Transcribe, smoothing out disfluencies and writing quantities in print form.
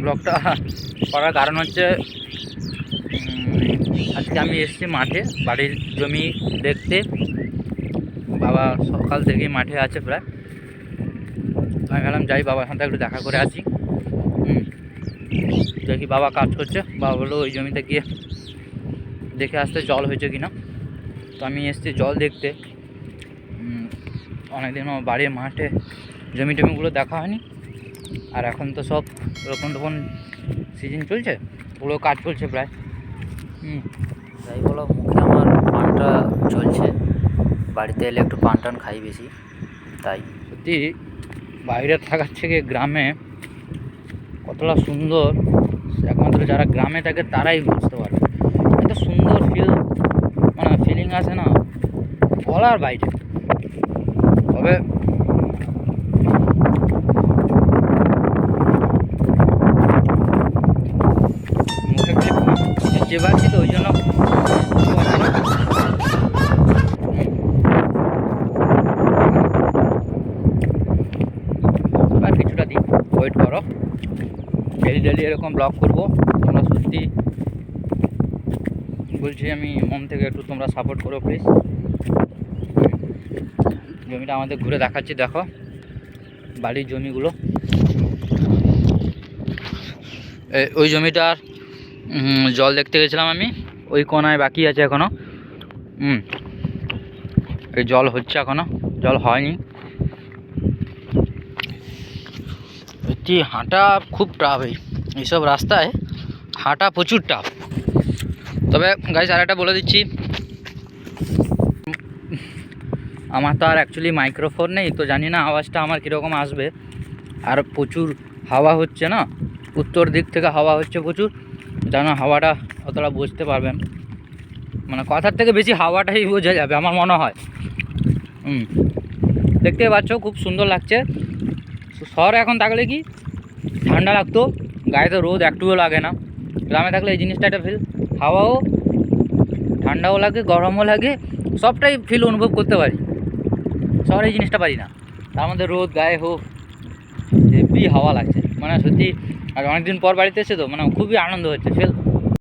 ব্লগটা করার কারণ হচ্ছে আজকে আমি এসেছি মাঠে বাড়ির জমি দেখতে। বাবা সকাল থেকেই মাঠে আছে প্রায়। আমি ভাবলাম যাই বাবার সাথে একটু দেখা করে আসি। দেখি বাবা কাজ করছে, বাবা বললো ওই জমিতে গিয়ে দেখে আসতে জল হয়েছে কিনা। তো আমি এসেছি জল দেখতে। অনেকদিন আমার বাড়ির মাঠে জমি টমিগুলো দেখা হয়নি। আর এখন তো সব রোপণ টোপণ সিজন চলছে, ওগুলো কাজ চলছে প্রায়। যাই বলো, মুখে আমার পানটা চলছে। বাড়িতে এলে একটু পান টান খাই বেশি, তাই। সত্যি বাইরে থাকার থেকে গ্রামে কতটা সুন্দর, একমাত্র যারা গ্রামে থাকে তারাই বুঝতে পারবে। একটা সুন্দর ফিলিং আছে না, বলার বাইরে। তবে মুখে যে পাচ্ছি তো ওই জন্য আর কিছুটা দিন ওয়েট করো। ডেলি এরকম ব্লগ করবো। তোমরা সত্যি বলছি, আমি মন থেকে একটু তোমরা সাপোর্ট করো প্লিজ। জমিটা আমাদের ঘুরে দেখাচ্ছি, দেখো বাড়ির জমিগুলো। ওই জমিটার জল দেখতে গেছিলাম আমি, ওই কোনায় বাকি আছে এখনও। এই জল হচ্ছে এখনও, জল হয়নি। সত্যি হাঁটা খুব টাফ, এইসব রাস্তায় হাঁটা প্রচুর টাফ। তবে গাইস আর একটা বলে দিচ্ছি, আমার তো আর অ্যাকচুয়ালি মাইক্রোফোন নেই, তো জানি না আওয়াজটা আমার কীরকম আসবে। আর প্রচুর হাওয়া হচ্ছে না, উত্তর দিক থেকে হাওয়া হচ্ছে প্রচুর, জানো হাওয়াটা অতটা বুঝতে পারবেন, মানে কথার থেকে বেশি হাওয়াটাই বোঝা যাবে আমার মনে হয়। দেখতে পাচ্ছ খুব সুন্দর লাগছে। শহরে এখন থাকলে কি ঠান্ডা লাগতো, গায়ে তো রোদ একটুও লাগে না। গ্রামে থাকলে এই জিনিসটা একটা ফিল, হাওয়াও ঠান্ডাও লাগে, গরমও লাগে, সবটাই ফিল অনুভব করতে পারি। শহরে এই জিনিসটা পারি না, তার মধ্যে রোদ গায়ে হোক, হেভি হাওয়া লাগছে, মানে সত্যি। আর অনেকদিন পর বাড়িতে এসে তো মানে খুবই আনন্দ হচ্ছে, ফিল